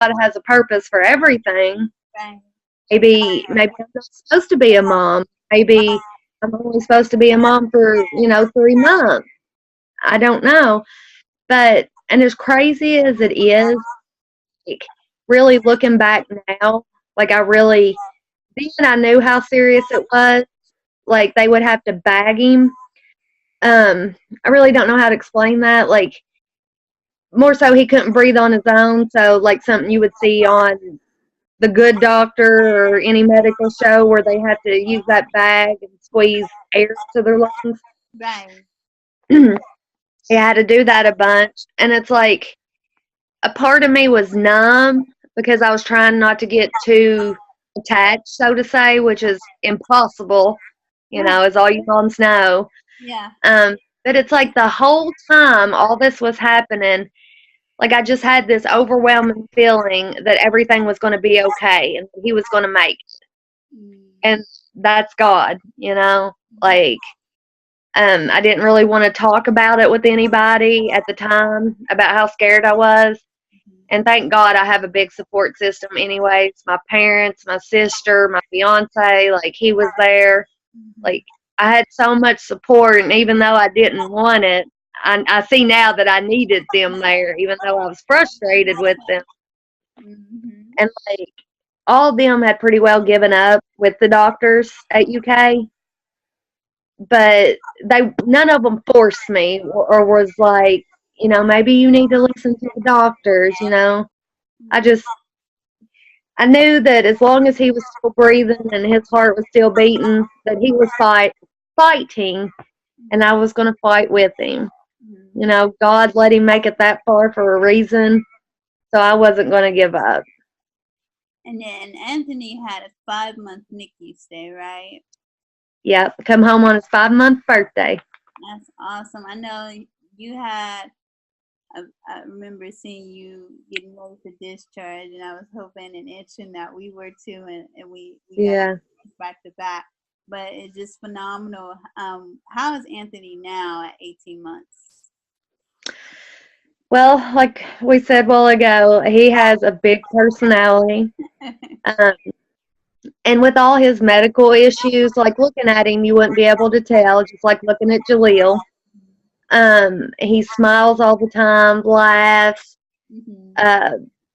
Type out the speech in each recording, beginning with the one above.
God has a purpose for everything. Right. Maybe I'm not supposed to be a mom. Maybe I'm only supposed to be a mom for, 3 months. I don't know. But, and as crazy as it is, like, really looking back now, like then I knew how serious it was. Like, they would have to bag him. I really don't know how to explain that. Like, more so he couldn't breathe on his own. So, like, something you would see on The Good Doctor or any medical show where they have to use that bag and squeeze air to their lungs. Right. He had to do that a bunch. And it's like, a part of me was numb because I was trying not to get too attached, so to say, which is impossible, as all you moms know. Yeah. But it's like the whole time all this was happening, like I just had this overwhelming feeling that everything was going to be okay and he was going to make it. And that's God, like, I didn't really want to talk about it with anybody at the time about how scared I was. And thank God I have a big support system anyways. My parents, my sister, my fiance, like he was there. Like I had so much support, and even though I didn't want it, I see now that I needed them there, even though I was frustrated with them. And like all of them had pretty well given up with the doctors at UK. But none of them forced me or was like, maybe you need to listen to the doctors, I knew that as long as he was still breathing and his heart was still beating, that he was fighting, and I was going to fight with him. God let him make it that far for a reason, so I wasn't going to give up. And then Anthony had a 5-month NICU stay, right? Yep, come home on his 5-month birthday. That's awesome. I know you had, I remember seeing you getting ready for discharge, and I was hoping and itching that we were too, and we got back to back. But it's just phenomenal. How is Anthony now at 18 months? Well, like we said a while ago, he has a big personality. And with all his medical issues, like looking at him, you wouldn't be able to tell, just like looking at Jaleel. He smiles all the time, laughs.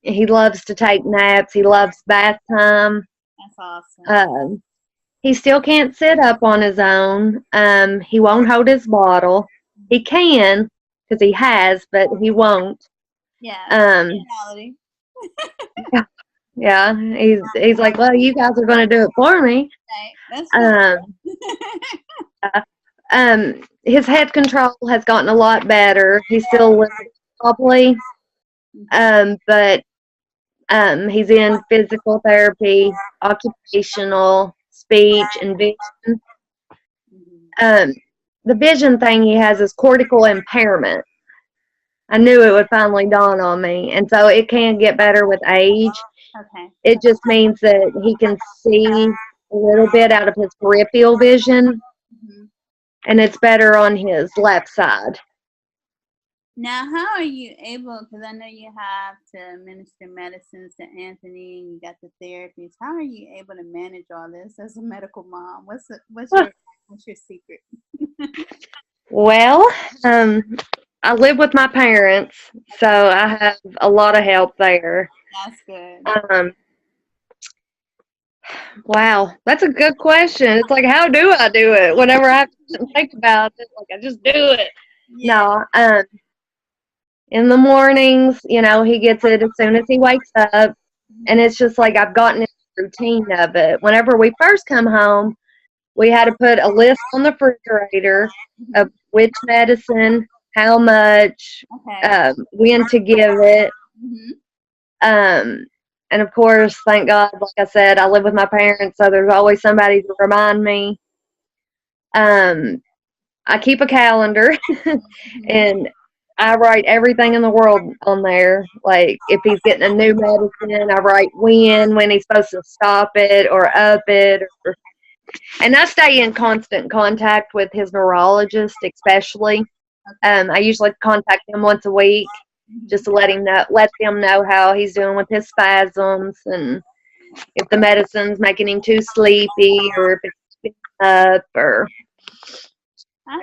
He loves to take naps. He loves bath time. That's awesome. He still can't sit up on his own. He won't hold his bottle. He can, because he has, but he won't. Yeah. Yeah, he's like, well, you guys are going to do it for me. Right. That's his head control has gotten a lot better. He's still a little wobbly, but he's in physical therapy, occupational, speech, and vision. The vision thing he has is cortical impairment. I knew it would finally dawn on me, and so it can get better with age. Okay. It just means that he can see a little bit out of his peripheral vision, and it's better on his left side. Now, how are you able, because I know you have to administer medicines to Anthony, and you got the therapies. How are you able to manage all this as a medical mom? What's your secret? Well, I live with my parents, so I have a lot of help there. That's good. Wow, that's a good question. It's like, how do I do it? Whenever I have to think about it, like I just do it. Yeah. No, in the mornings, he gets it as soon as he wakes up, and it's just like I've gotten into the routine of it. Whenever we first come home, we had to put a list on the refrigerator of which medicine, how much, when to give it. And of course, thank God, like I said, I live with my parents, so there's always somebody to remind me. I keep a calendar, and I write everything in the world on there. Like, if he's getting a new medicine, I write when he's supposed to stop it or up it. And I stay in constant contact with his neurologist, especially. I usually contact him once a week. just to let them know how he's doing with his spasms, and if the medicine's making him too sleepy, or if it's up, or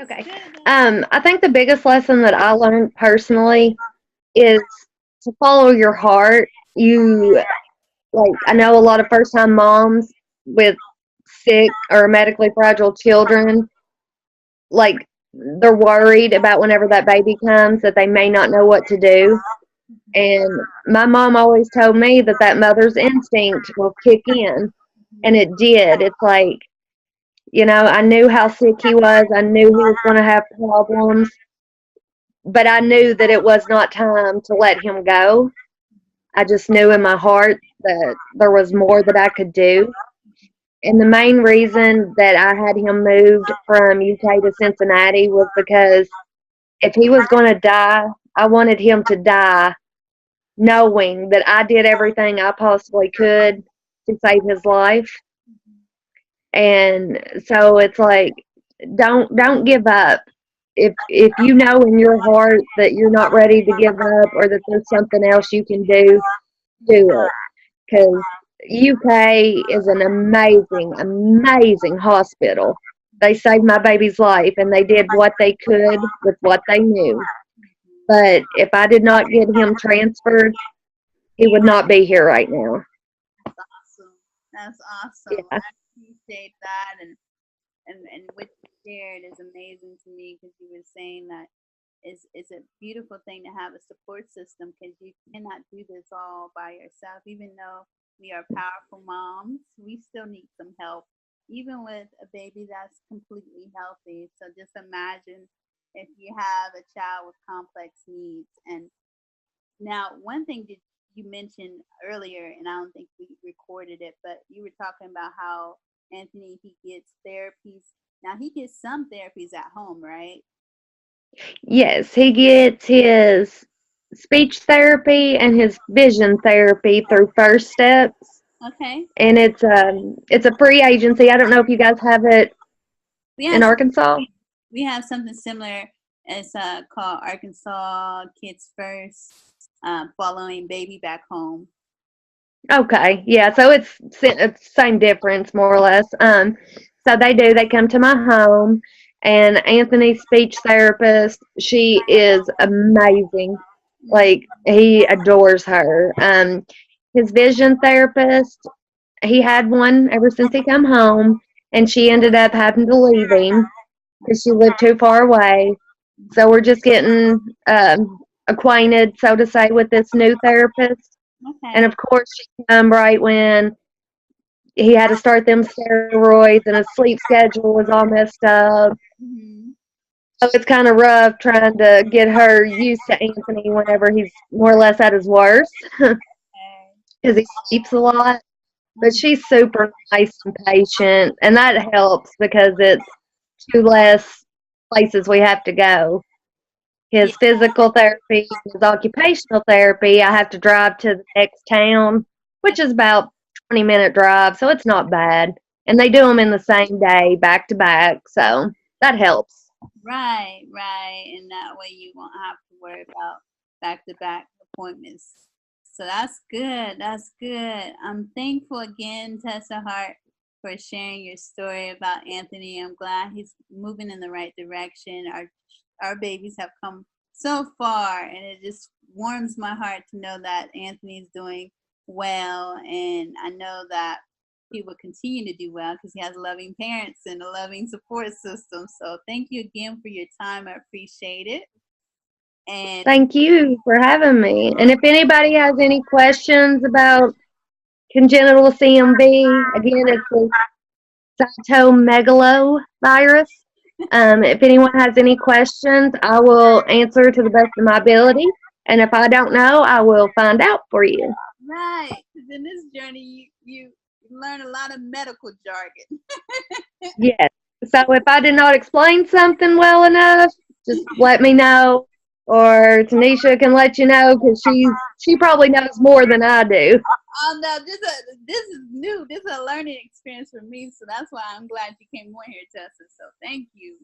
okay. I think the biggest lesson that I learned personally is to follow your heart. I know a lot of first-time moms with sick or medically fragile children, like, they're worried about whenever that baby comes that they may not know what to do. And my mom always told me that mother's instinct will kick in, and it did. It's like, I knew how sick he was. I knew he was going to have problems, but I knew that it was not time to let him go. I just knew in my heart that there was more that I could do. And the main reason that I had him moved from UK to Cincinnati was because if he was going to die, I wanted him to die knowing that I did everything I possibly could to save his life. And so it's like, don't give up. If you know in your heart that you're not ready to give up, or that there's something else you can do it. Because UK is an amazing, amazing hospital. They saved my baby's life, and they did what they could with what they knew. But if I did not get him transferred, he would not be here right now. That's awesome. That's awesome. Yeah. I appreciate that, and what you shared is amazing to me, because you were saying that it's a beautiful thing to have a support system, because you cannot do this all by yourself. Even though we are powerful moms, we still need some help, even with a baby that's completely healthy. So just imagine if you have a child with complex needs. And now, one thing that you mentioned earlier, and I don't think we recorded it, but you were talking about how Anthony, he gets therapies. Now, he gets some therapies at home, right? Yes, he gets his speech therapy and his vision therapy through First Steps. Okay. And it's a free agency. I don't know if you guys have it in Arkansas. We have something similar. It's called Arkansas Kids First, Following Baby Back Home. Okay, yeah, so it's same difference, more or less. So they come to my home, and Anthony's speech therapist, she is amazing. Like, he adores her. His vision therapist, he had one ever since he come home, and she ended up having to leave him because she lived too far away. So we're just getting acquainted, so to say, with this new therapist. Okay. And of course, she came right when he had to start them steroids, and his sleep schedule was all messed up. Mm-hmm. So it's kind of rough trying to get her used to Anthony whenever he's more or less at his worst, because he sleeps a lot. But she's super nice and patient, and that helps because it's 2 less places we have to go. His physical therapy, his occupational therapy, I have to drive to the next town, which is about 20-minute drive, so it's not bad. And they do them in the same day, back to back, so that helps. Right. And that way you won't have to worry about back-to-back appointments. So that's good. I'm thankful again, Tessa Hart, for sharing your story about Anthony. I'm glad he's moving in the right direction. Our babies have come so far, and it just warms my heart to know that Anthony's doing well, and I know that he will continue to do well because he has loving parents and a loving support system. So thank you again for your time. I appreciate it. And thank you for having me. And if anybody has any questions about congenital CMV, again, it's a cytomegalovirus. If anyone has any questions, I will answer to the best of my ability. And if I don't know, I will find out for you. Right. Because in this journey, you learn a lot of medical jargon. Yes. So if I did not explain something well enough, just let me know. Or Tanisha can let you know, because she probably knows more than I do. Oh no, this is new. This is a learning experience for me, so that's why I'm glad you came on here, Tessa. So thank you.